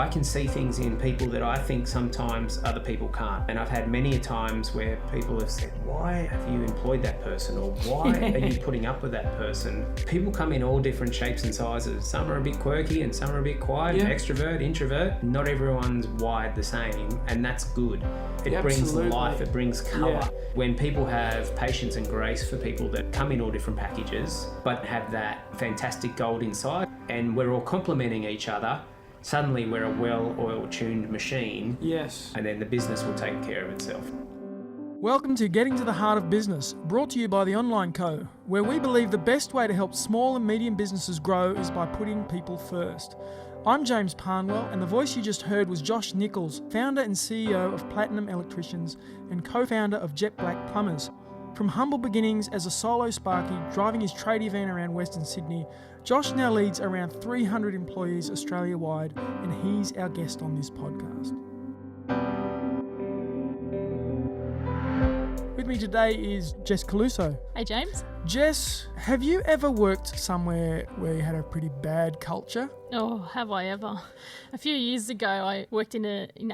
can see things in people that I think sometimes other people can't. And I've had many times where people have said, why have you employed that person? Or why are you putting up with that person? People come in all different shapes and sizes. Some are a bit quirky and some are a bit quiet, extrovert, introvert. Not everyone's wired the same, and that's good. It brings life, it brings colour. When people have patience and grace for people that come in all different packages, but have that fantastic gold inside, and we're all complementing each other, suddenly we're a well-oiled tuned machine. Yes. And then the business will take care of itself. Welcome to Getting to the Heart of Business, brought to you by The Online Co, where we believe the best way to help small and medium businesses grow is by putting people first. I'm James Parnwell, and the voice you just heard was Josh Nicholls, founder and CEO of Platinum Electricians and co-founder of Jet Black Plumbers. From humble beginnings as a solo sparky driving his tradie van around Western Sydney, Josh now leads around 300 employees Australia-wide, and he's our guest on this podcast. With me today is Jess Caluso. Hey James. Jess, have you ever worked somewhere where you had a pretty bad culture? Oh, have I ever? A few years ago, I worked in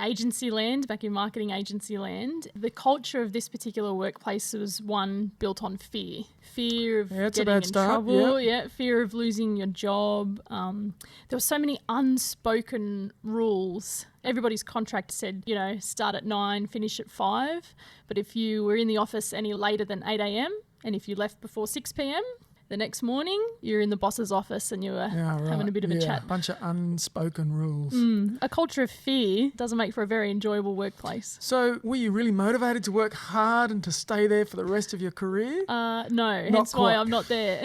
agency land, back in marketing agency land. The culture of this particular workplace was one built on fear. Fear of getting in trouble, fear of losing your job. There were so many unspoken rules. Everybody's contract said, start at 9, finish at 5. But if you were in the office any later than 8 a.m, and if you left before 6 p.m, the next morning you're in the boss's office and you were having a bit of a chat. A bunch of unspoken rules. A culture of fear doesn't make for a very enjoyable workplace. So were you really motivated to work hard and to stay there for the rest of your career? No, hence why I'm not there.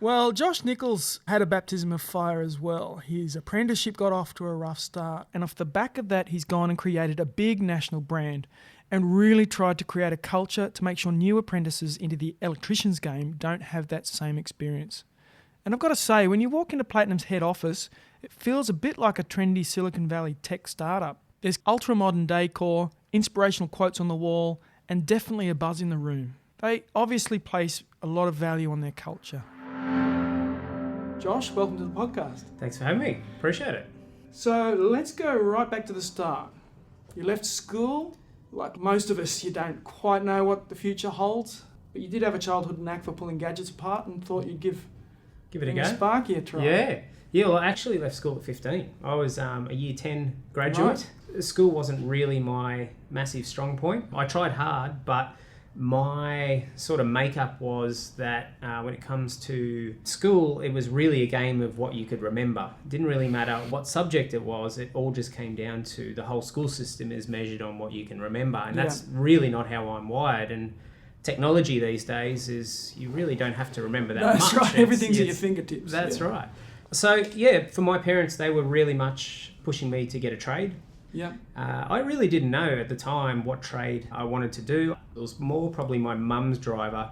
Well, Josh Nicholls had a baptism of fire as well. His apprenticeship got off to a rough start, and off the back of that he's gone and created a big national brand and really tried to create a culture to make sure new apprentices into the electricians game don't have that same experience. And I've got to say, when you walk into Platinum's head office, it feels a bit like a trendy Silicon Valley tech startup. There's ultra-modern decor, inspirational quotes on the wall, and definitely a buzz in the room. They obviously place a lot of value on their culture. Josh, welcome to the podcast. Thanks for having me. Appreciate it. So let's go right back to the start. You left school. Like most of us, you don't quite know what the future holds, but you did have a childhood knack for pulling gadgets apart and thought you'd give it a go. Sparky a try. Yeah, well, I actually left school at 15. I was a year 10 graduate. Right. School wasn't really my massive strong point. I tried hard, but my sort of makeup was that when it comes to school, it was really a game of what you could remember. It didn't really matter what subject it was. It all just came down to the whole school system is measured on what you can remember. And that's really not how I'm wired. And technology these days is you really don't have to remember that much. That's right. Everything's at your fingertips. That's right. So, for my parents, they were really much pushing me to get a trade. Yeah. I really didn't know at the time what trade I wanted to do. It was more probably my mum's driver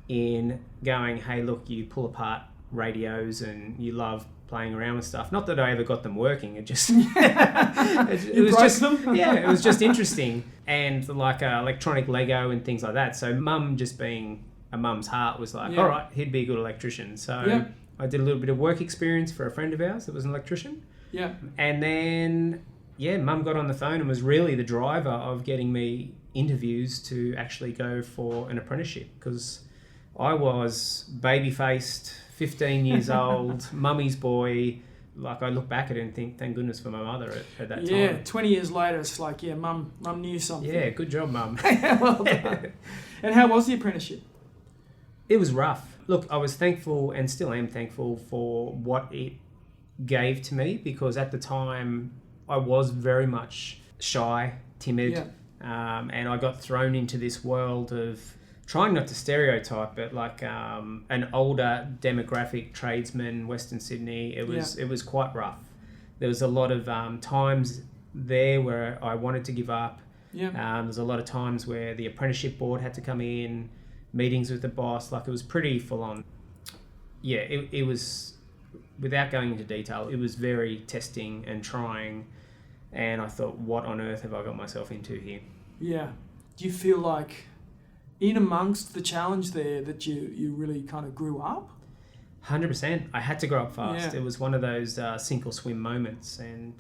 in going, hey, look, you pull apart radios and you love playing around with stuff. Not that I ever got them working. It just it was just them? It was just interesting, and like electronic Lego and things like that. So mum, just being a mum's heart, was like, all right, he'd be a good electrician. So I did a little bit of work experience for a friend of ours that was an electrician. Yeah. And then mum got on the phone and was really the driver of getting me interviews to actually go for an apprenticeship, because I was baby-faced, 15 years old, mummy's boy. Like, I look back at it and think, thank goodness for my mother at that time. Yeah, 20 years later, it's like, mum knew something. Yeah, good job, mum. Well done. And how was the apprenticeship? It was rough. Look, I was thankful and still am thankful for what it gave to me, because at the time I was very much shy, timid, and I got thrown into this world of trying not to stereotype, but like an older demographic tradesman, Western Sydney. It was quite rough. There was a lot of times there where I wanted to give up. There's a lot of times where the apprenticeship board had to come in, meetings with the boss. Like, it was pretty full on. It was, without going into detail, it was very testing and trying. And I thought, what on earth have I got myself into here? Yeah. Do you feel like in amongst the challenge there that you really kind of grew up? 100%. I had to grow up fast. Yeah. It was one of those sink or swim moments, and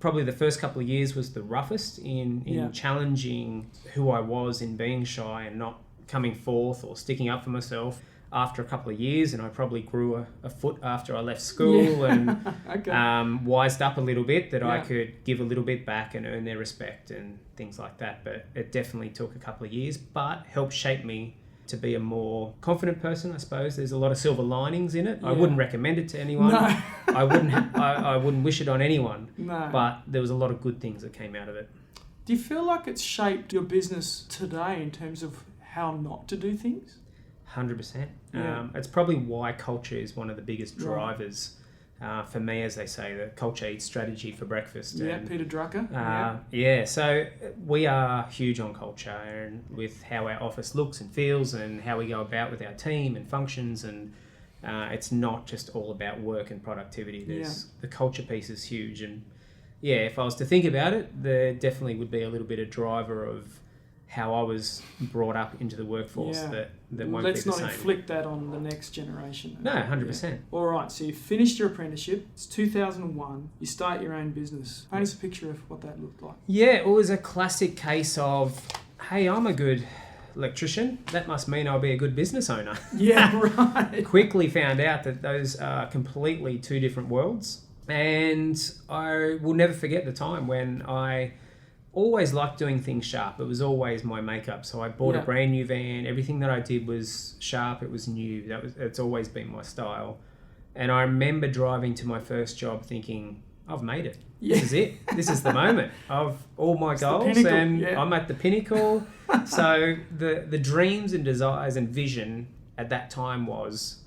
probably the first couple of years was the roughest in challenging who I was in being shy and not coming forth or sticking up for myself. After a couple of years, and I probably grew a foot after I left school and wised up a little bit that I could give a little bit back and earn their respect and things like that. But it definitely took a couple of years, but helped shape me to be a more confident person, I suppose. There's a lot of silver linings in it. I wouldn't recommend it to anyone. No. I wouldn't wish it on anyone. No. But there was a lot of good things that came out of it. Do you feel like it's shaped your business today in terms of how not to do things? 100%. Yeah. It's probably why culture is one of the biggest drivers for me, as they say, the culture eats strategy for breakfast. Yeah, and, Peter Drucker. So we are huge on culture and with how our office looks and feels and how we go about with our team and functions, and it's not just all about work and productivity. The culture piece is huge, and if I was to think about it, there definitely would be a little bit of driver of how I was brought up into the workforce that won't Let's be the not same. inflict that on the next generation. No, 100%. Yeah. All right, so you finished your apprenticeship. It's 2001. You start your own business. Paint us a picture of what that looked like. Yeah, it was a classic case of, hey, I'm a good electrician. That must mean I'll be a good business owner. Yeah, right. Quickly found out that those are completely two different worlds. And I will never forget the time when I always liked doing things sharp. It was always my makeup. So I bought a brand new van. Everything that I did was sharp. It was new. It's always been my style. And I remember driving to my first job thinking, I've made it. Yeah. This is it. This is the moment of all my goals, pinnacle, and I'm at the pinnacle. So the dreams and desires and vision at that time was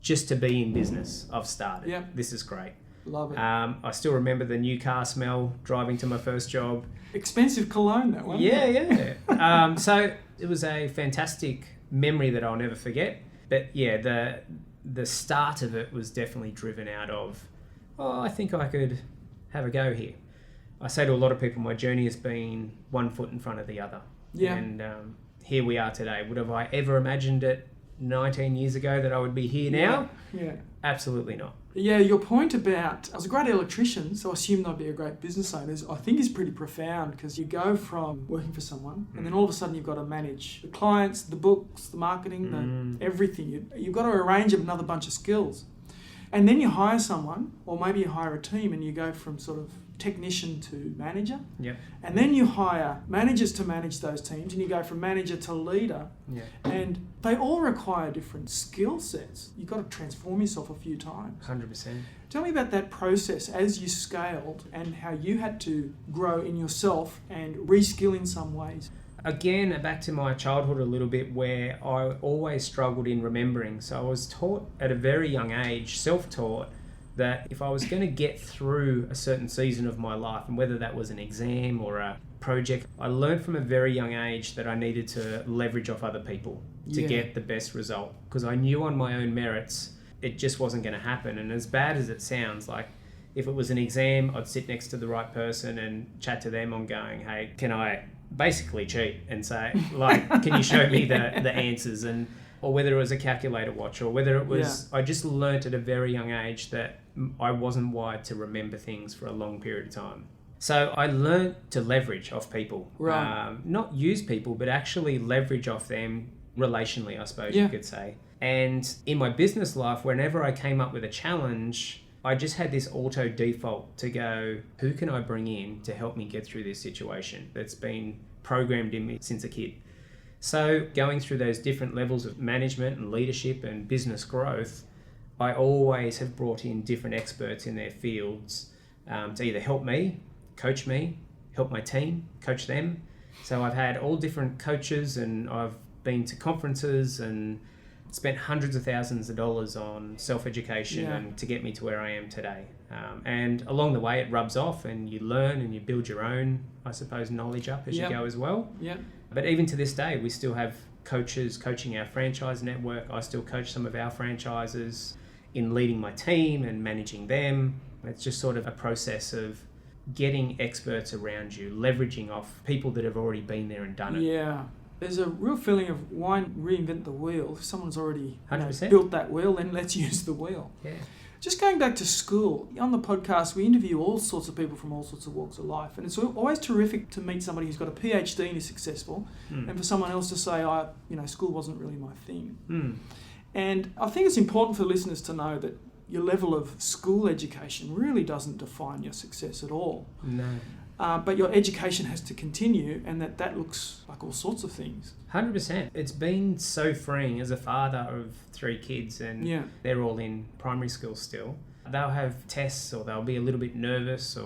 just to be in business. I've started. Yep. This is great. Love it. I still remember the new car smell driving to my first job. Expensive cologne, that one. Yeah. So it was a fantastic memory that I'll never forget. But the start of it was definitely driven out of, I think I could have a go here. I say to a lot of people, my journey has been one foot in front of the other. Yeah. And here we are today. Would have I ever imagined it 19 years ago that I would be here now? Yeah. Absolutely not. Yeah, your point about, I was a great electrician, so I assumed I'd be a great business owner, I think is pretty profound, because you go from working for someone and then all of a sudden you've got to manage the clients, the books, the marketing, everything. You've got to arrange another bunch of skills. And then you hire someone, or maybe you hire a team and you go from sort of technician to manager. Yep. And then you hire managers to manage those teams and you go from manager to leader. Yeah. And they all require different skill sets. You've got to transform yourself a few times. 100%. Tell me about that process as you scaled and how you had to grow in yourself and reskill in some ways. Again, back to my childhood a little bit, where I always struggled in remembering. So I was taught at a very young age, self-taught, that if I was going to get through a certain season of my life, and whether that was an exam or a project, I learned from a very young age that I needed to leverage off other people to get the best result, because I knew on my own merits it just wasn't going to happen. And as bad as it sounds, like if it was an exam, I'd sit next to the right person and chat to them on going, hey, can I basically cheat and say, like, can you show me the answers? And or whether it was a calculator watch, or whether it was, I just learnt at a very young age that I wasn't wired to remember things for a long period of time. So I learnt to leverage off people. Right. Not use people, but actually leverage off them relationally, I suppose you could say. And in my business life, whenever I came up with a challenge, I just had this auto default to go, who can I bring in to help me get through this situation that's been programmed in me since a kid? So going through those different levels of management and leadership and business growth, I always have brought in different experts in their fields to either help me, coach me, help my team, coach them. So I've had all different coaches, and I've been to conferences and spent hundreds of thousands of dollars on self-education and to get me to where I am today. And along the way, it rubs off and you learn and you build your own, I suppose, knowledge up as you go as well. Yeah. But even to this day, we still have coaches coaching our franchise network. I still coach some of our franchises in leading my team and managing them. It's just sort of a process of getting experts around you, leveraging off people that have already been there and done it. Yeah. There's a real feeling of why reinvent the wheel? If someone's already 100%. built that wheel, then let's use the wheel. Yeah. Just going back to school, on the podcast we interview all sorts of people from all sorts of walks of life, and it's always terrific to meet somebody who's got a PhD and is successful, and for someone else to say, school wasn't really my thing. And I think it's important for listeners to know that your level of school education really doesn't define your success at all. No. But your education has to continue, and that looks like all sorts of things. 100%. It's been so freeing as a father of 3 kids, and they're all in primary school still. They'll have tests, or they'll be a little bit nervous,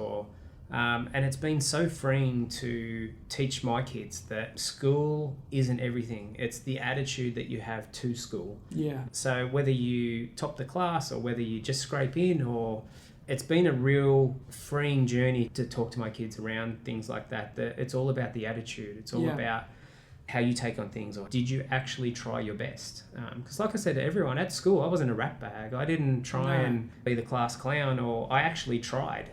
and it's been so freeing to teach my kids that school isn't everything. It's the attitude that you have to school. Yeah. So whether you top the class or whether you just scrape in, or it's been a real freeing journey to talk to my kids around things like that. It's all about the attitude. It's all about how you take on things, or did you actually try your best? Because like I said to everyone, at school, I wasn't a rat bag. I didn't try and be the class clown, or I actually tried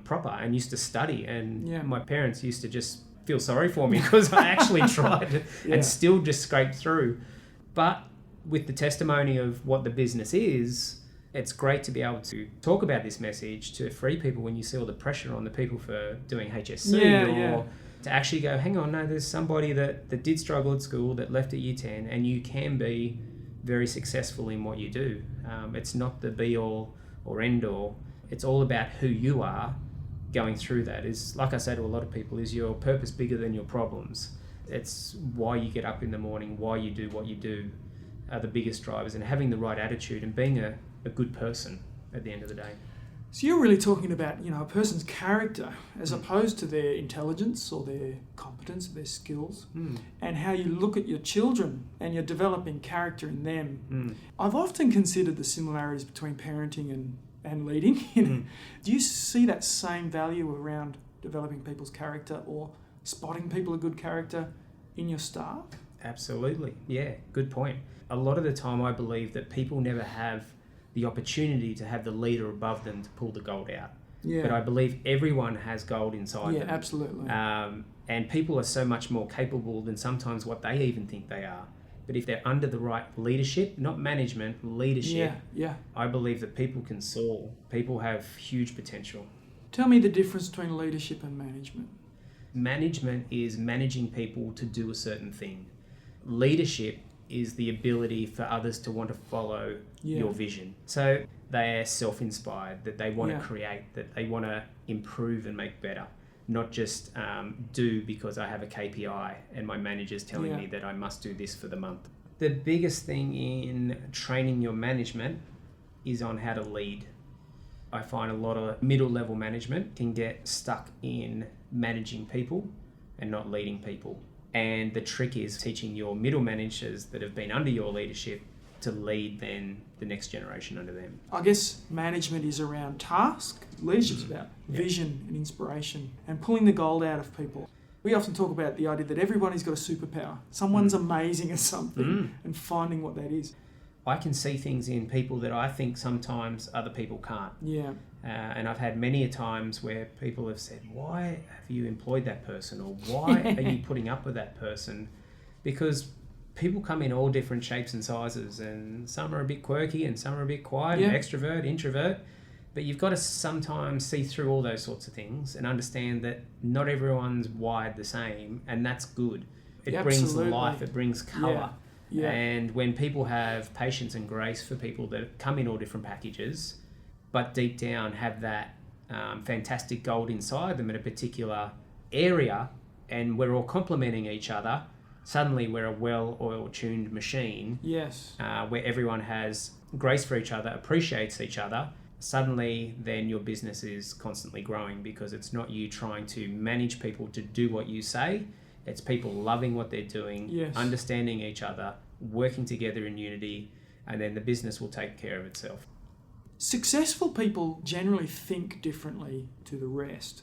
proper and used to study. And my parents used to just feel sorry for me because I actually tried and still just scraped through. But with the testimony of what the business is, it's great to be able to talk about this message to free people when you see all the pressure on the people for doing HSC, to actually go, hang on, no, there's somebody that did struggle at school, that left at year 10, and you can be very successful in what you do. It's not the be all or end all. It's all about who you are going through that. Is, like I say to a lot of people, is your purpose bigger than your problems? It's why you get up in the morning, why you do what you do, are the biggest drivers, and having the right attitude and being a good person at the end of the day. So you're really talking about, a person's character as opposed to their intelligence or their competence, their skills, and how you look at your children and you're developing character in them. I've often considered the similarities between parenting and leading. Do you see that same value around developing people's character or spotting people of good character in your staff? Absolutely. Yeah, good point. A lot of the time I believe that people never have the opportunity to have the leader above them to pull the gold out. Yeah. But I believe everyone has gold inside them. Yeah, absolutely. And people are so much more capable than sometimes what they even think they are. But if they're under the right leadership, not management, leadership, I believe that people can soar. People have huge potential. Tell me the difference between leadership and management. Management is managing people to do a certain thing. Leadership is the ability for others to want to follow your vision. So they are self-inspired, that they want to create, that they want to improve and make better, not just do because I have a KPI and my manager's telling me that I must do this for the month. The biggest thing in training your management is on how to lead. I find a lot of middle-level management can get stuck in managing people and not leading people. And the trick is teaching your middle managers that have been under your leadership to lead then the next generation under them. I guess management is around task. Leadership's about vision and inspiration and pulling the gold out of people. We often talk about the idea that everybody's got a superpower. Someone's amazing at something and finding what that is. I can see things in people that I think sometimes other people can't. Yeah. And I've had many a times where people have said, why have you employed that person? Or why are you putting up with that person? Because people come in all different shapes and sizes, and some are a bit quirky and some are a bit quiet, extrovert, introvert. But you've got to sometimes see through all those sorts of things and understand that not everyone's wired the same, and that's good. It brings life, it brings colour. Yeah. And when people have patience and grace for people that come in all different packages, but deep down have that fantastic gold inside them in a particular area, and we're all complementing each other, suddenly we're a well-oiled, tuned machine. Yes. Where everyone has grace for each other, appreciates each other. Suddenly, then your business is constantly growing, because it's not you trying to manage people to do what you say. It's people loving what they're doing, understanding each other, working together in unity, and then the business will take care of itself. Successful people generally think differently to the rest.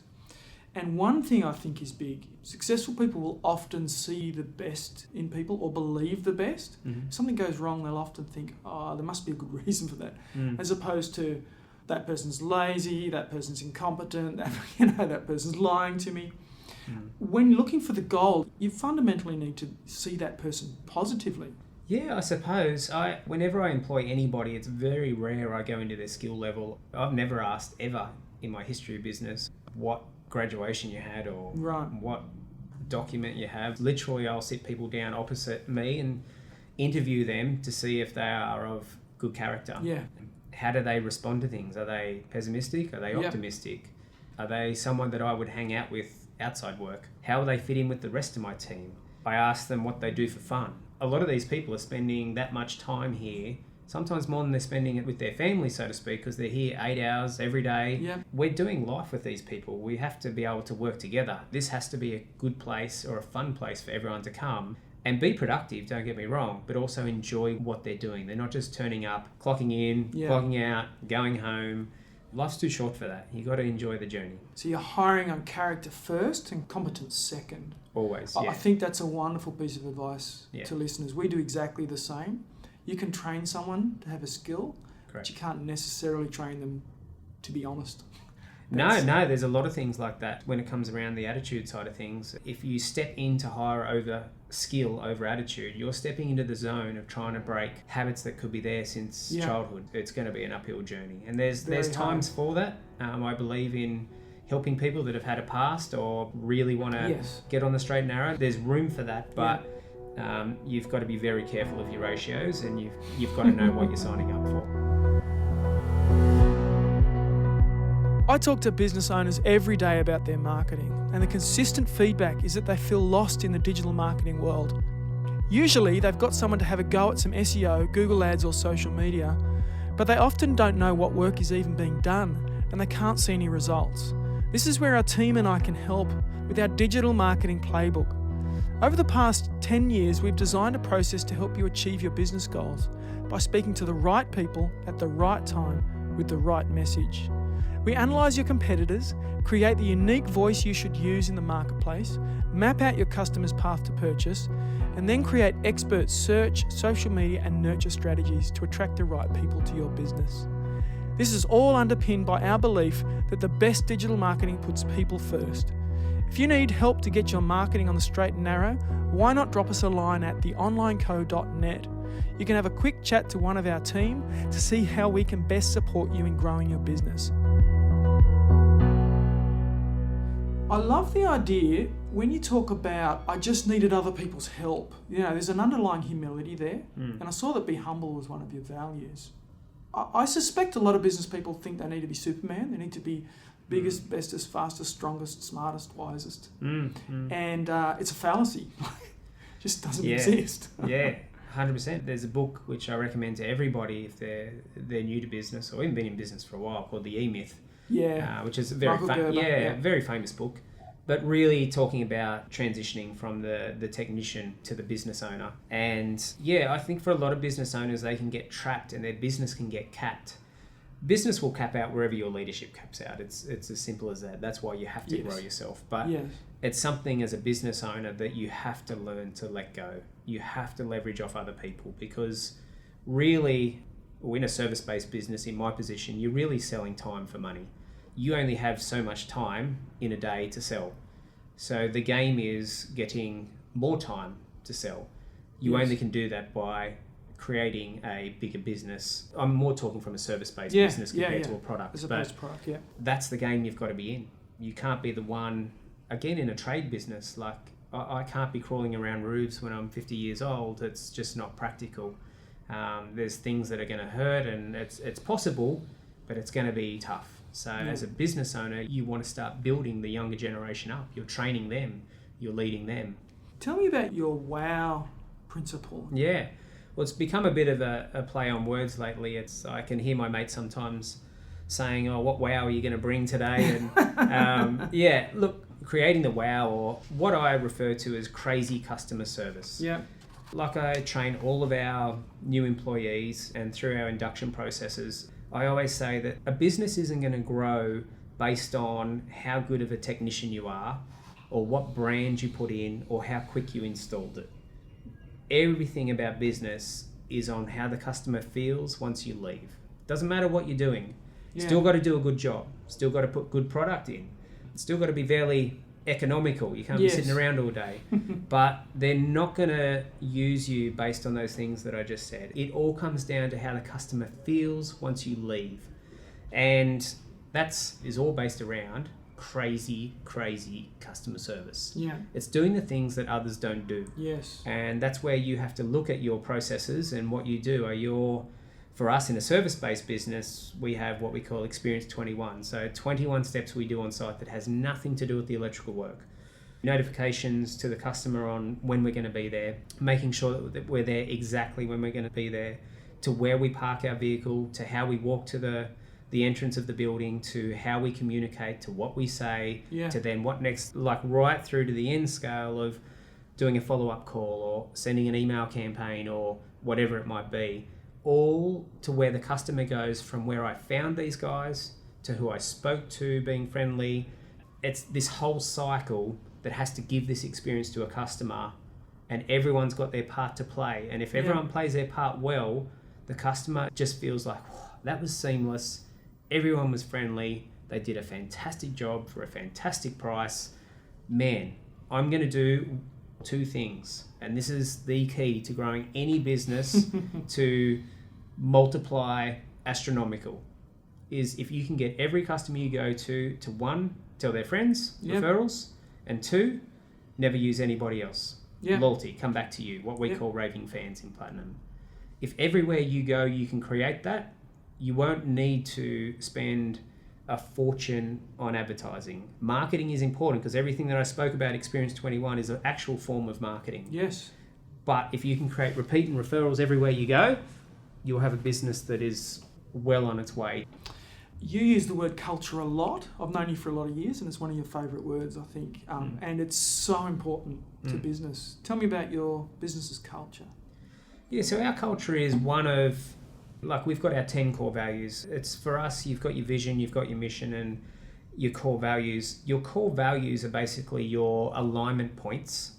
And one thing I think is big, successful people will often see the best in people or believe the best. If something goes wrong, they'll often think, there must be a good reason for that, as opposed to that person's lazy, that person's incompetent, that person's lying to me. When looking for the gold, you fundamentally need to see that person positively. Yeah, I suppose. Whenever I employ anybody, it's very rare I go into their skill level. I've never asked ever in my history of business what graduation you had or what document you have. Literally, I'll sit people down opposite me and interview them to see if they are of good character. Yeah. How do they respond to things? Are they pessimistic? Are they optimistic? Are they someone that I would hang out with outside work? How will they fit in with the rest of my team? I ask them what they do for fun. A lot of these people are spending that much time here, sometimes more than they're spending it with their family, so to speak, because they're here 8 hours every day. Yep. We're doing life with these people. We have to be able to work together. This has to be a good place or a fun place for everyone to come and be productive, don't get me wrong, but also enjoy what they're doing. They're not just turning up, clocking in, clocking out, going home. Life's too short for that. You've got to enjoy the journey. So you're hiring on character first and competence second. Always, I think that's a wonderful piece of advice Yeah. to listeners. We do exactly the same. You can train someone to have a skill, Correct. but you can't necessarily train them to be honest. No, there's a lot of things like that when it comes around the attitude side of things. If you step in to hire over skill over attitude, you're stepping into the zone of trying to break habits that could be there since childhood. It's going to be an uphill journey. And there's times for that. I believe in helping people that have had a past or really want to get on the straight and narrow. There's room for that, but you've got to be very careful of your ratios and you've got to know what you're signing up for. I talk to business owners every day about their marketing, and the consistent feedback is that they feel lost in the digital marketing world. Usually, they've got someone to have a go at some SEO, Google Ads or social media, but they often don't know what work is even being done, and they can't see any results. This is where our team and I can help with our digital marketing playbook. Over the past 10 years, we've designed a process to help you achieve your business goals by speaking to the right people at the right time with the right message. We analyse your competitors, create the unique voice you should use in the marketplace, map out your customer's path to purchase, and then create expert search, social media and nurture strategies to attract the right people to your business. This is all underpinned by our belief that the best digital marketing puts people first. If you need help to get your marketing on the straight and narrow, why not drop us a line at theonlineco.net. You can have a quick chat to one of our team to see how we can best support you in growing your business. I love the idea when you talk about, I just needed other people's help. You know, there's an underlying humility there. And I saw that be humble was one of your values. I suspect a lot of business people think they need to be Superman. They need to be biggest, bestest, fastest, strongest, smartest, wisest. And it's a fallacy. It just doesn't exist. 100%. There's a book which I recommend to everybody if they're new to business or even been in business for a while called The E-Myth. Which is a very famous book, but really talking about transitioning from the technician to the business owner. And I think for a lot of business owners, they can get trapped and their business can get capped. Business will cap out wherever your leadership caps out. It's as simple as that. That's why you have to grow yourself. But it's something as a business owner that you have to learn to let go. You have to leverage off other people because really, in a service-based business, in my position, you're really selling time for money. You only have so much time in a day to sell. So the game is getting more time to sell. You only can do that by creating a bigger business. I'm more talking from a service-based business compared to a product. As opposed to product, That's the game you've got to be in. You can't be the one, again, in a trade business, like I can't be crawling around roofs when I'm 50 years old. It's just not practical. There's things that are going to hurt and it's possible, but it's going to be tough. So as a business owner, you want to start building the younger generation up. You're training them. You're leading them. Tell me about your WOW principle. Yeah. Well, it's become a bit of a play on words lately. I can hear my mates sometimes saying, oh, what wow are you going to bring today? And look, creating the wow, or what I refer to as crazy customer service. Yeah. Like I train all of our new employees and through our induction processes, I always say that a business isn't going to grow based on how good of a technician you are or what brand you put in or how quick you installed it. Everything about business is on how the customer feels once you leave. Doesn't matter what you're doing. Still got to do a good job. Still got to put good product in. Still got to be fairly economical. You can't be sitting around all day. But they're not going to use you based on those things that I just said. It all comes down to how the customer feels once you leave. And is all based around crazy customer service. Yeah. It's doing the things that others don't do. Yes. And that's where you have to look at your processes and what you do. For us in a service-based business, we have what we call Experience 21. So 21 steps we do on site that has nothing to do with the electrical work. Notifications to the customer on when we're going to be there, making sure that we're there exactly when we're going to be there, to where we park our vehicle, to how we walk to the entrance of the building, to how we communicate, to what we say, to then what next, like right through to the end scale of doing a follow-up call or sending an email campaign or whatever it might be. All to where the customer goes from where I found these guys to who I spoke to, being friendly. It's this whole cycle that has to give this experience to a customer, and everyone's got their part to play. And if everyone plays their part well, the customer just feels like, that was seamless. Everyone was friendly. They did a fantastic job for a fantastic price. Man, I'm going to do 2 things. And this is the key to growing any business to multiply astronomical, is if you can get every customer you go to 1, tell their friends, referrals, and 2, never use anybody else. Loyalty, come back to you, what we call raving fans in Platinum. If everywhere you go you can create that, you won't need to spend a fortune on advertising. Marketing is important because everything that I spoke about Experience 21 is an actual form of marketing. Yes. But if you can create repeat and referrals everywhere you go, you'll have a business that is well on its way. You use the word culture a lot. I've known you for a lot of years, and it's one of your favourite words, I think. And it's so important to business. Tell me about your business's culture. Yeah, so our culture is one of, we've got our 10 core values. It's for us, you've got your vision, you've got your mission, and your core values. Your core values are basically your alignment points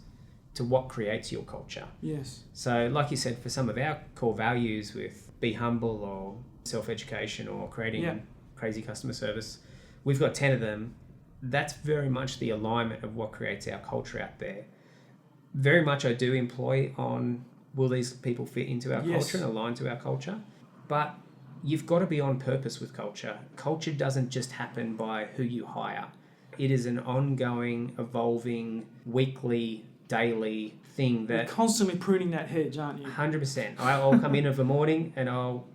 to what creates your culture. Yes. So like you said, for some of our core values with be humble or self-education or creating crazy customer service, we've got 10 of them. That's very much the alignment of what creates our culture out there. Very much I do employ on, will these people fit into our culture and align to our culture? But you've got to be on purpose with culture. Culture doesn't just happen by who you hire. It is an ongoing, evolving, weekly, daily thing that... You're constantly pruning that hedge, aren't you? 100%. I'll come in of a morning and I'll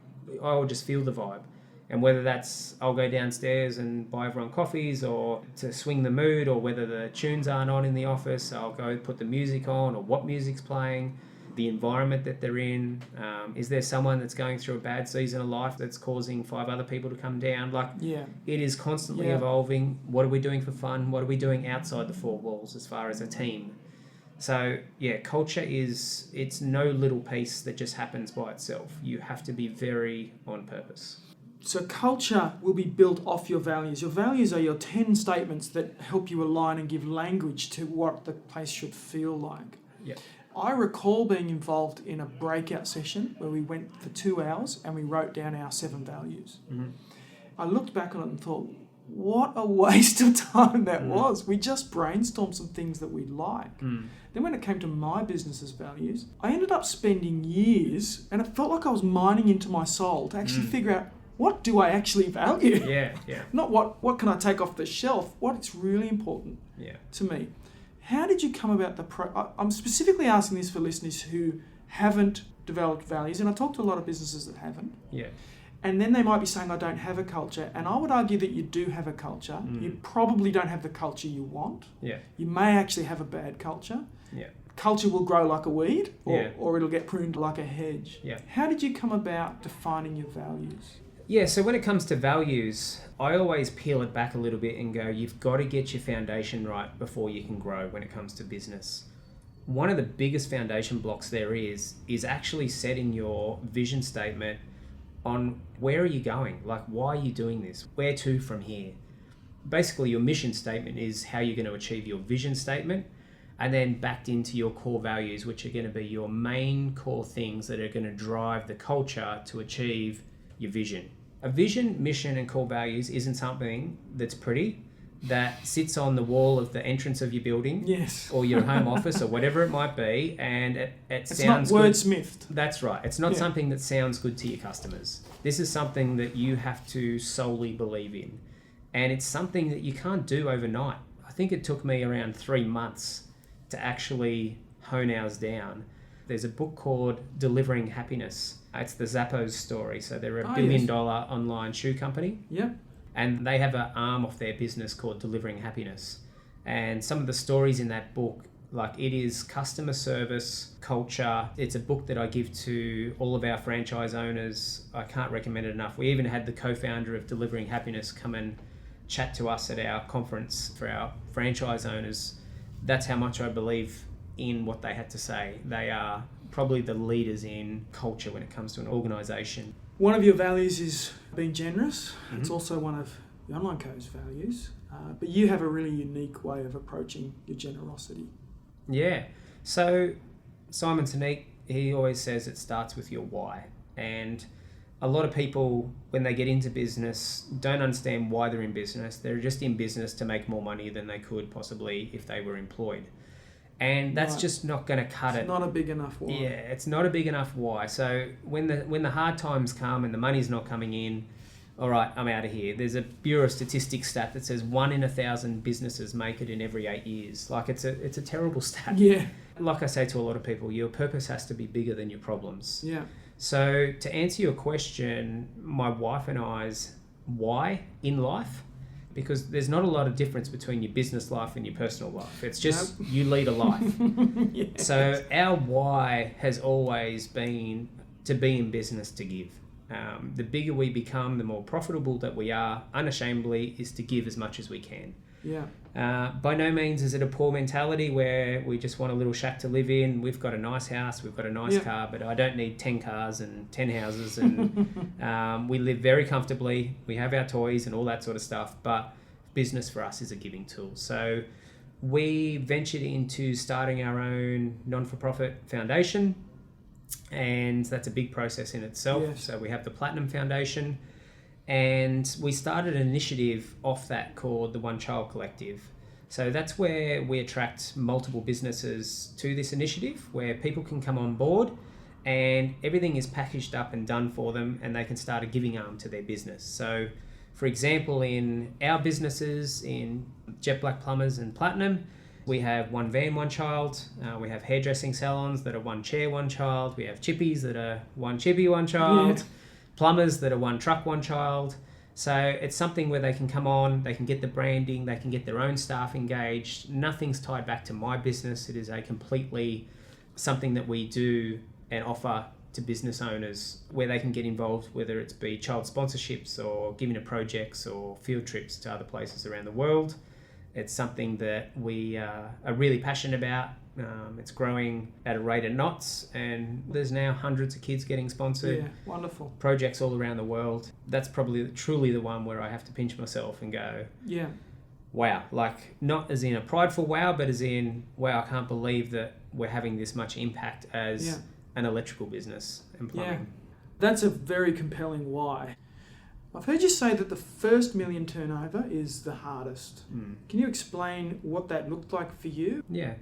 just feel the vibe. And whether that's I'll go downstairs and buy everyone coffees or to swing the mood, or whether the tunes aren't on in the office, I'll go put the music on, or what music's playing, the environment that they're in. Is there someone that's going through a bad season of life that's causing 5 other people to come down? It is constantly evolving. What are we doing for fun? What are we doing outside the 4 walls as far as a team? So, culture it's no little piece that just happens by itself. You have to be very on purpose. So culture will be built off your values. Your values are your 10 statements that help you align and give language to what the place should feel like. Yeah. I recall being involved in a breakout session where we went for 2 hours and we wrote down our 7 values. Mm-hmm. I looked back on it and thought, what a waste of time that was. We just brainstormed some things that we like. Then when it came to my business's values, I ended up spending years, and it felt like I was mining into my soul to actually figure out, what do I actually value? Yeah. Not what can I take off the shelf, what is really important to me. How did you come about I'm specifically asking this for listeners who haven't developed values, and I talk to a lot of businesses that haven't. Yeah. And then they might be saying, I don't have a culture. And I would argue that you do have a culture. You probably don't have the culture you want. Yeah. You may actually have a bad culture. Yeah. Culture will grow like a weed, or it'll get pruned like a hedge. Yeah. How did you come about defining your values? Yeah, so when it comes to values, I always peel it back a little bit and go, you've got to get your foundation right before you can grow when it comes to business. One of the biggest foundation blocks there is actually setting your vision statement on where are you going? Like, why are you doing this? Where to from here? Basically, your mission statement is how you're going to achieve your vision statement, and then backed into your core values, which are going to be your main core things that are going to drive the culture to achieve your vision. A vision, mission, and core values isn't something that's pretty, that sits on the wall of the entrance of your building, Yes. or your home office, or whatever it might be, and it It's sounds not good. wordsmithed. That's right. It's not Yeah. something that sounds good to your customers. This is something that you have to solely believe in, and it's something that you can't do overnight. I think it took me around 3 months to actually hone ours down. There's a book called Delivering Happiness. It's the Zappos story. So they're a $1 billion online shoe company. Yep. And they have an arm of their business called Delivering Happiness. And some of the stories in that book, like, it is customer service, culture. It's a book that I give to all of our franchise owners. I can't recommend it enough. We even had the co-founder of Delivering Happiness come and chat to us at our conference for our franchise owners. That's how much I believe in what they had to say. They are probably the leaders in culture when it comes to an organisation. One of your values is being generous. Mm-hmm. It's also one of the Online Co's values. But you have a really unique way of approaching your generosity. Yeah. So Simon Sinek, he always says it starts with your why. And a lot of people, when they get into business, don't understand why they're in business. They're just in business to make more money than they could possibly if they were employed. And that's just not going to cut it. It's not a big enough why. Yeah, it's not a big enough why. So when the hard times come and the money's not coming in, all right, I'm out of here. There's a Bureau of Statistics stat that says 1 in 1,000 businesses make it in every 8 years. Like, it's a terrible stat. Yeah. Like I say to a lot of people, your purpose has to be bigger than your problems. Yeah. So to answer your question, my wife and I's why in life, because there's not a lot of difference between your business life and your personal life. It's just you lead a life. Yes. So our why has always been to be in business to give. The bigger we become, the more profitable that we are, unashamedly, is to give as much as we can. Yeah. By no means is it a poor mentality where we just want a little shack to live in. We've got a nice house, we've got a nice car, but I don't need 10 cars and 10 houses. And we live very comfortably. We have our toys and all that sort of stuff. But business for us is a giving tool. So we ventured into starting our own non-for-profit foundation. And that's a big process in itself. Yes. So we have the Platinum Foundation. And we started an initiative off that called the One Child Collective. So that's where we attract multiple businesses to this initiative, where people can come on board and everything is packaged up and done for them, and they can start a giving arm to their business. So, for example, in our businesses, in Jet Black Plumbers and Platinum, we have one van, one child. We have hairdressing salons that are one chair, one child. We have chippies that are one chippy, one child. Yeah. Plumbers that are one truck, one child. So it's something where they can come on, they can get the branding, they can get their own staff engaged. Nothing's tied back to my business. It is a completely something that we do and offer to business owners where they can get involved, whether it's be child sponsorships or giving to projects or field trips to other places around the world. It's something that we are really passionate about. It's growing at a rate of knots, and there's now hundreds of kids getting sponsored. Yeah, wonderful. Projects all around the world. That's probably truly the one where I have to pinch myself and go, Yeah. wow. Like, not as in a prideful wow, but as in, wow, I can't believe that we're having this much impact as an electrical business and plumbing. Yeah. That's a very compelling why. I've heard you say that the first million turnover is the hardest. Can you explain what that looked like for you? Yeah.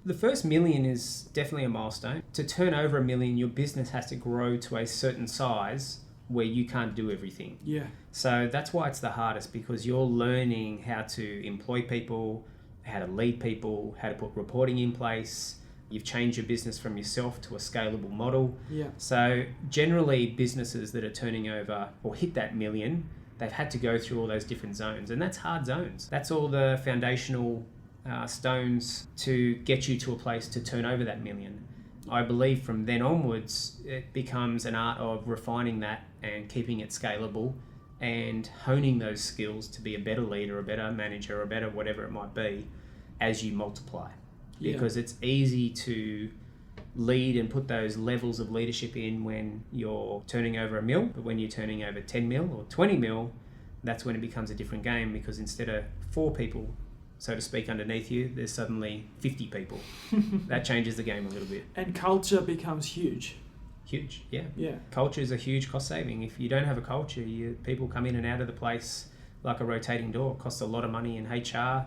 The first million is definitely a milestone. To turn over $1 million, your business has to grow to a certain size where you can't do everything. Yeah. So that's why it's the hardest, because you're learning how to employ people, how to lead people, how to put reporting in place. You've changed your business from yourself to a scalable model. Yeah. So generally businesses that are turning over or hit that $1 million, they've had to go through all those different zones, and that's hard zones. That's all the foundational stones to get you to a place to turn over that $1 million. I believe from then onwards, it becomes an art of refining that and keeping it scalable and honing those skills to be a better leader, a better manager, a better whatever it might be as you multiply. Yeah. Because it's easy to lead and put those levels of leadership in when you're turning over $1 million, but when you're turning over 10 mil or 20 mil, that's when it becomes a different game, because instead of 4 people, so to speak, underneath you, there's suddenly 50 people. That changes the game a little bit. And culture becomes huge. Huge, yeah. Yeah. Culture is a huge cost saving. If you don't have a culture, people come in and out of the place like a rotating door. It costs a lot of money in HR,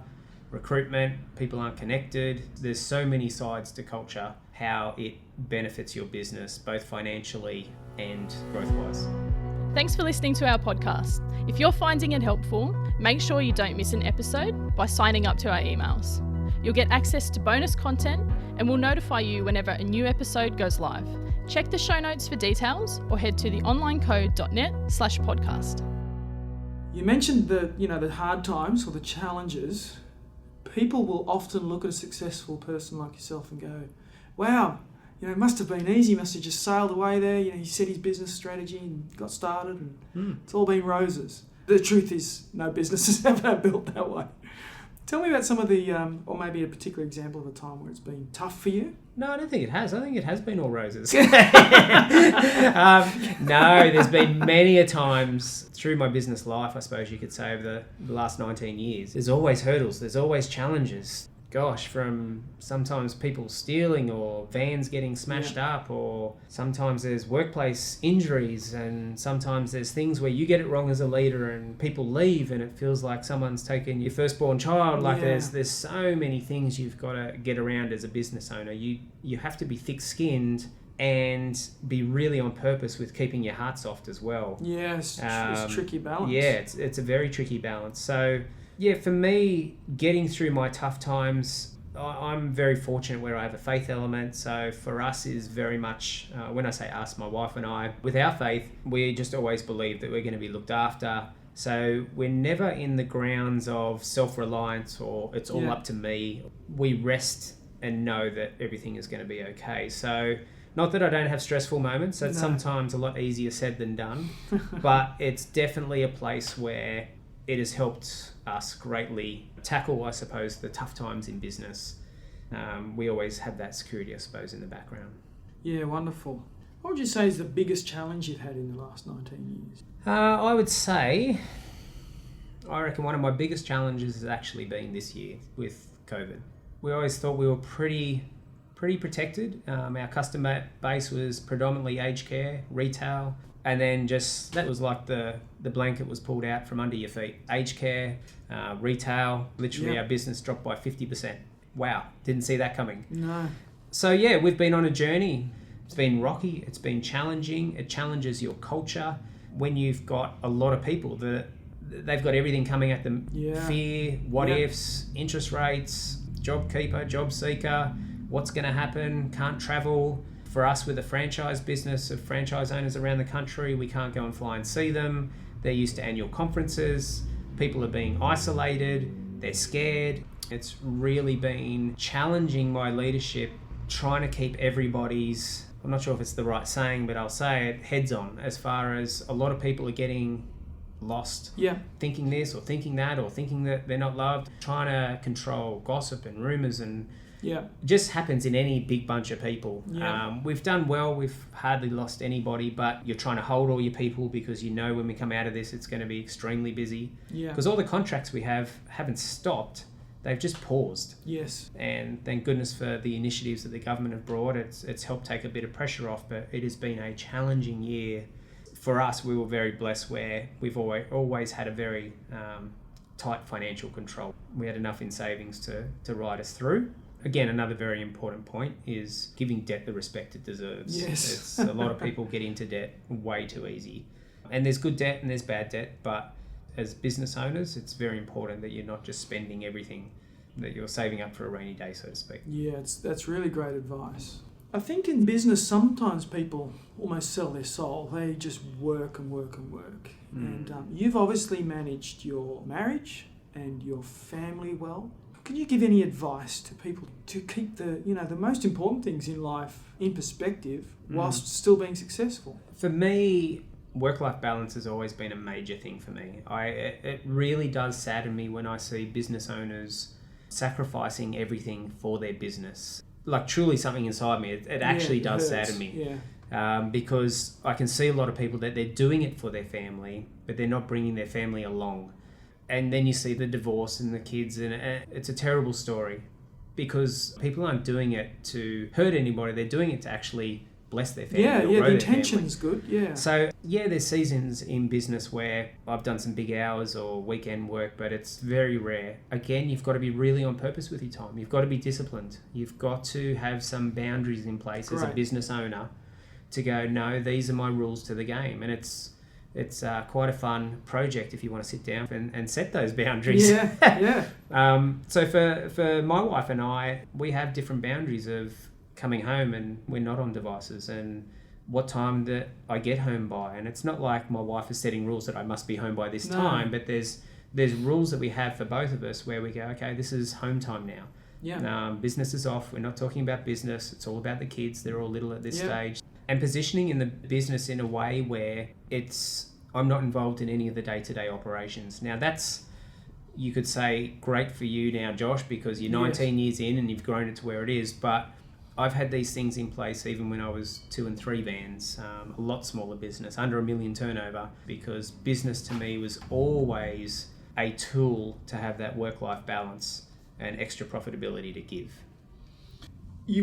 recruitment, people aren't connected. There's so many sides to culture, how it benefits your business, both financially and growth-wise. Thanks for listening to our podcast. If you're finding it helpful, make sure you don't miss an episode by signing up to our emails. You'll get access to bonus content and we'll notify you whenever a new episode goes live. Check the show notes for details or head to theonlinecode.net/podcast. You mentioned the hard times or the challenges. People will often look at a successful person like yourself and go, wow, it must have been easy, must have just sailed away there. He set his business strategy and got started and it's all been roses. The truth is, no business is ever built that way. Tell me about some of the, or maybe a particular example of a time where it's been tough for you. No, I don't think it has. I think it has been all roses. No, there's been many a times through my business life, I suppose you could say, over the last 19 years. There's always hurdles. There's always challenges. Gosh, from sometimes people stealing or vans getting smashed up, or sometimes there's workplace injuries, and sometimes there's things where you get it wrong as a leader and people leave and it feels like someone's taken your firstborn child. Like there's so many things you've got to get around as a business owner. You have to be thick-skinned and be really on purpose with keeping your heart soft as well. Yes, it's a tricky balance. Yeah, it's a very tricky balance. So yeah, for me, getting through my tough times, I'm very fortunate where I have a faith element. So for us is very much, when I say us, my wife and I, with our faith, we just always believe that we're going to be looked after. So we're never in the grounds of self-reliance or it's all up to me. We rest and know that everything is going to be okay. So not that I don't have stressful moments. It's sometimes a lot easier said than done. But it's definitely a place where it has helped us greatly tackle, I suppose, the tough times in business. We always have that security, I suppose, in the background. Yeah, wonderful. What would you say is the biggest challenge you've had in the last 19 years? I would say, I reckon one of my biggest challenges has actually been this year with COVID. We always thought we were pretty protected. Our customer base was predominantly aged care, retail, and then just that was like the blanket was pulled out from under your feet. Aged care, retail, literally our business dropped by 50%. Wow, didn't see that coming. No. So yeah, we've been on a journey. It's been rocky, it's been challenging. It challenges your culture when you've got a lot of people that they've got everything coming at them. Fear, what ifs, interest rates, job keeper, job seeker, what's going to happen, can't travel. For us with a franchise business of franchise owners around the country, we can't go and fly and see them. They're used to annual conferences. People are being isolated. They're scared. It's really been challenging my leadership, trying to keep everybody's, I'm not sure if it's the right saying, but I'll say it, heads on, as far as a lot of people are getting lost, thinking this or thinking that or thinking that they're not loved, trying to control gossip and rumours and it just happens in any big bunch of people. We've done well. We've hardly lost anybody, but you're trying to hold all your people because you know when we come out of this, it's going to be extremely busy. Because all the contracts we haven't stopped. They've just paused. Yes. And thank goodness for the initiatives that the government have brought. It's helped take a bit of pressure off, but it has been a challenging year. For us, we were very blessed where we've always had a very tight financial control. We had enough in savings to ride us through. Again, another very important point is giving debt the respect it deserves. Yes. It's a lot of people get into debt way too easy. And there's good debt and there's bad debt, but as business owners, it's very important that you're not just spending everything, that you're saving up for a rainy day, so to speak. Yeah, that's really great advice. I think in business, sometimes people almost sell their soul. They just work and work and work. And you've obviously managed your marriage and your family well. Can you give any advice to people to keep the most important things in life in perspective whilst still being successful? For me, work-life balance has always been a major thing for me. It really does sadden me when I see business owners sacrificing everything for their business. Like truly something inside me, it actually does sadden me. Because I can see a lot of people that they're doing it for their family, but they're not bringing their family along. And then you see the divorce and the kids, and it's a terrible story because people aren't doing it to hurt anybody. They're doing it to actually bless their family. Yeah, or yeah, grow the their family. intention's good, yeah. So, yeah, there's seasons in business where I've done some big hours or weekend work, but it's very rare. Again, you've got to be really on purpose with your time. You've got to be disciplined. You've got to have some boundaries in place as a business owner to go, no, these are my rules to the game. And it's quite a fun project if you want to sit down and set those boundaries. Yeah, yeah. So for my wife and I, we have different boundaries of coming home and we're not on devices and what time that I get home by. And it's not like my wife is setting rules that I must be home by this time, but there's rules that we have for both of us where we go, okay, this is home time now. Yeah. Business is off. We're not talking about business. It's all about the kids. They're all little at this stage. And positioning in the business in a way where I'm not involved in any of the day-to-day operations. Now that's, you could say, great for you now, Josh, because you're 19 years in and you've grown it to where it is. But I've had these things in place even when I was 2 and 3 vans, a lot smaller business, under $1 million turnover, because business to me was always a tool to have that work-life balance and extra profitability to give.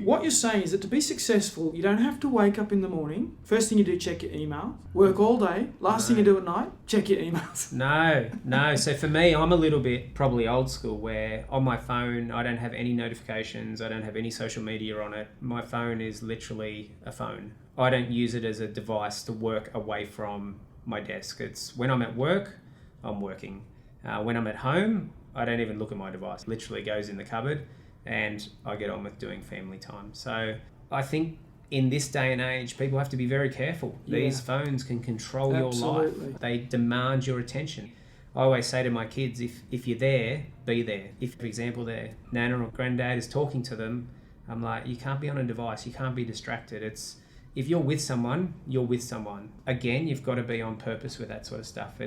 What you're saying is that to be successful, you don't have to wake up in the morning. First thing you do, check your email. Work all day. Last thing you do at night, check your emails. No. So for me, I'm a little bit probably old school where on my phone, I don't have any notifications. I don't have any social media on it. My phone is literally a phone. I don't use it as a device to work away from my desk. It's when I'm at work, I'm working. When I'm at home, I don't even look at my device. It literally goes in the cupboard. And I get on with doing family time. So I think in this day and age, people have to be very careful. Yeah. These phones can control your life. They demand your attention. I always say to my kids, if you're there, be there. If, for example, their nana or granddad is talking to them, I'm like, you can't be on a device. You can't be distracted. If you're with someone, you're with someone. Again, you've got to be on purpose with that sort of stuff.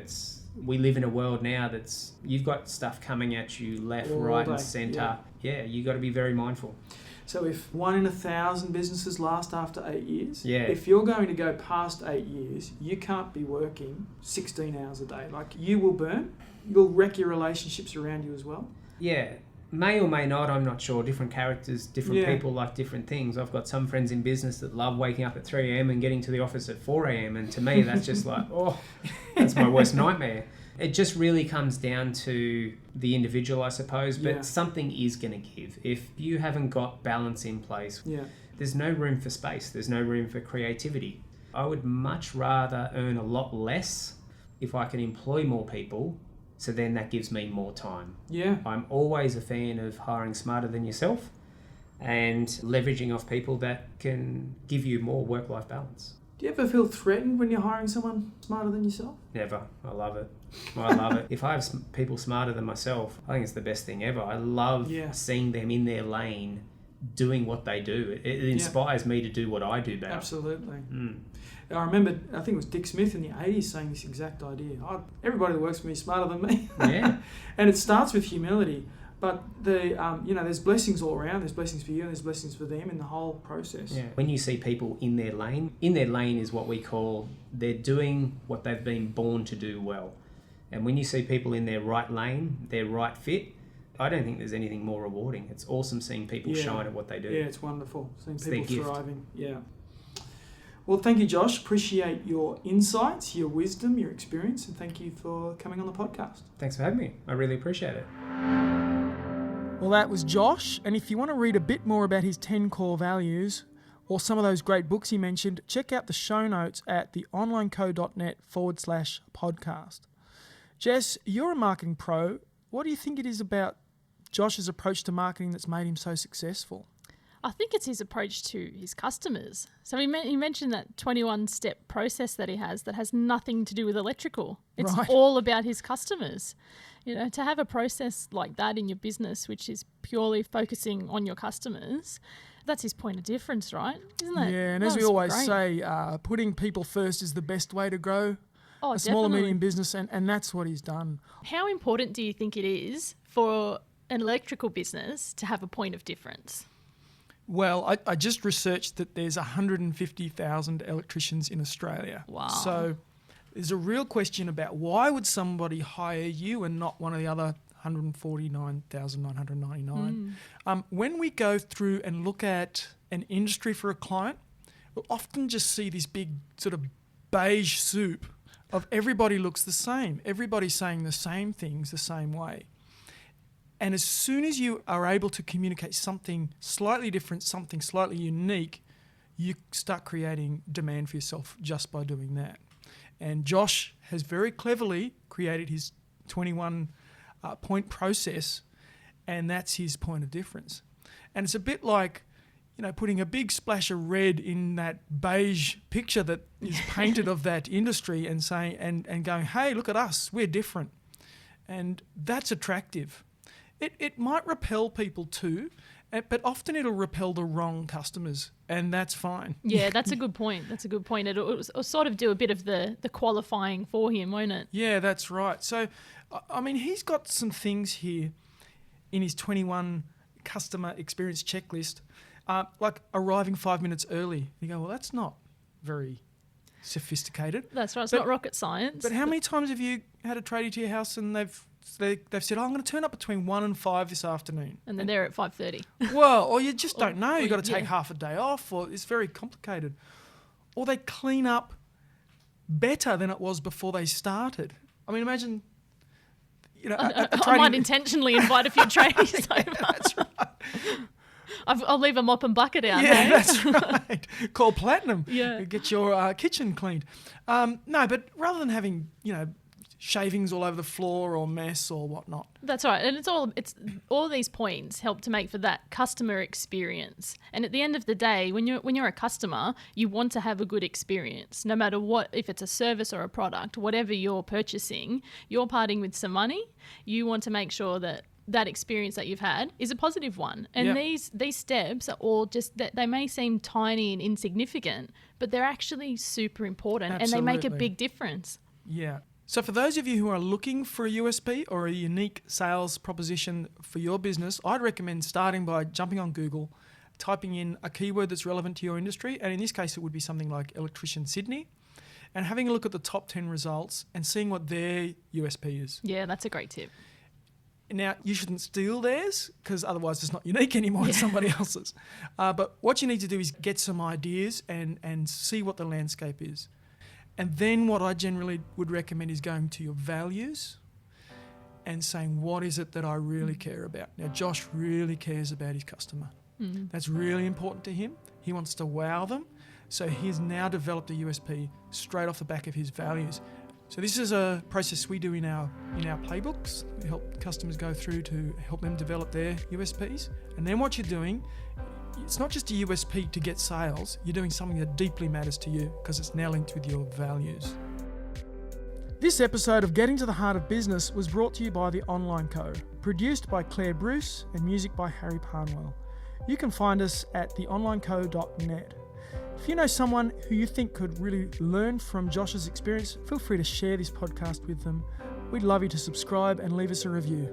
We live in a world now you've got stuff coming at you left, right, and centre. Yeah, you got to be very mindful. So if 1 in 1,000 businesses last after 8 years, yeah. If you're going to go past 8 years, you can't be working 16 hours a day. Like, you will burn. You'll wreck your relationships around you as well. Yeah. May or may not, I'm not sure. Different characters, different people like different things. I've got some friends in business that love waking up at 3 a.m. and getting to the office at 4 a.m. And to me, that's just like, that's my worst nightmare. It just really comes down to the individual, I suppose. But something is going to give. If you haven't got balance in place, there's no room for space. There's no room for creativity. I would much rather earn a lot less if I can employ more people. So then that gives me more time. Yeah. I'm always a fan of hiring smarter than yourself and leveraging off people that can give you more work-life balance. Do you ever feel threatened when you're hiring someone smarter than yourself? Never. I love it. If I have people smarter than myself, I think it's the best thing ever. I love seeing them in their lane doing what they do. It inspires me to do what I do better. Absolutely. I remember, I think it was Dick Smith in the 80s saying this exact idea. Everybody that works for me is smarter than me. Yeah. And it starts with humility. But there's blessings all around. There's blessings for you and there's blessings for them in the whole process. Yeah. When you see people in their lane is what we call, they're doing what they've been born to do well. And when you see people in their right lane, their right fit, I don't think there's anything more rewarding. It's awesome seeing people shine at what they do. Yeah, it's wonderful seeing people thriving. Yeah. Well, thank you, Josh. Appreciate your insights, your wisdom, your experience, and thank you for coming on the podcast. Thanks for having me. I really appreciate it. Well, that was Josh, and if you want to read a bit more about his 10 core values or some of those great books he mentioned, check out the show notes at theonlineco.net/podcast. Jess, you're a marketing pro. What do you think it is about Josh's approach to marketing that's made him so successful? I think it's his approach to his customers. So he mentioned that 21-step process that he has that has nothing to do with electrical. It's all about his customers. You know, to have a process like that in your business, which is purely focusing on your customers, that's his point of difference, right? Isn't that? Yeah, and as we always say, putting people first is the best way to grow a small and medium business, and that's what he's done. How important do you think it is for an electrical business to have a point of difference? Well, I just researched that there's 150,000 electricians in Australia. Wow. So there's a real question about why would somebody hire you and not one of the other 149,999. When we go through and look at an industry for a client, we'll often just see this big sort of beige soup of everybody looks the same. Everybody's saying the same things the same way. And as soon as you are able to communicate something slightly different, something slightly unique, you start creating demand for yourself just by doing that. And Josh has very cleverly created his 21 point process, and that's his point of difference. And it's a bit like, putting a big splash of red in that beige picture that is painted of that industry and saying and going, hey, look at us, we're different. And that's attractive. It might repel people too, but often it'll repel the wrong customers, and that's fine. Yeah, that's a good point. It'll sort of do a bit of the qualifying for him, won't it? Yeah, that's right. So, I mean, he's got some things here in his 21 customer experience checklist, like arriving 5 minutes early. You go, well, that's not very sophisticated. That's right. It's not rocket science. But how many times have you had a tradie to your house and they've said, I'm going to turn up between 1 and 5 this afternoon. And then they're at 5:30. Well, or you just don't know. You've got to take half a day off, or it's very complicated. Or they clean up better than it was before they started. I mean, imagine, I might intentionally invite a few tradies over. That's right. I'll leave a mop and bucket out. Yeah, hey? that's right. Call Platinum. Yeah. Get your kitchen cleaned. No, but rather than having, shavings all over the floor or mess or whatnot. That's right. And it's all these points help to make for that customer experience. And at the end of the day, when you're a customer, you want to have a good experience. No matter what, if it's a service or a product, whatever you're purchasing, you're parting with some money. You want to make sure that experience that you've had is a positive one. And these steps are all just that they may seem tiny and insignificant, but they're actually super important. Absolutely. And they make a big difference. Yeah. So for those of you who are looking for a USP or a unique sales proposition for your business, I'd recommend starting by jumping on Google, typing in a keyword that's relevant to your industry, and in this case it would be something like Electrician Sydney, and having a look at the top 10 results and seeing what their USP is. Yeah, that's a great tip. Now, you shouldn't steal theirs because otherwise it's not unique anymore, it's somebody else's. But what you need to do is get some ideas and see what the landscape is. And then what I generally would recommend is going to your values and saying, what is it that I really care about? Now, Josh really cares about his customer. Mm-hmm. That's really important to him. He wants to wow them. So he's now developed a USP straight off the back of his values. So this is a process we do in our playbooks. We help customers go through to help them develop their USPs. And then what you're doing, it's not just a USP to get sales, you're doing something that deeply matters to you because it's now linked with your values. This episode of Getting to the Heart of Business was brought to you by The Online Co, produced by Claire Bruce and music by Harry Parnwell. You can find us at theonlineco.net. If you know someone who you think could really learn from Josh's experience, feel free to share this podcast with them. We'd love you to subscribe and leave us a review.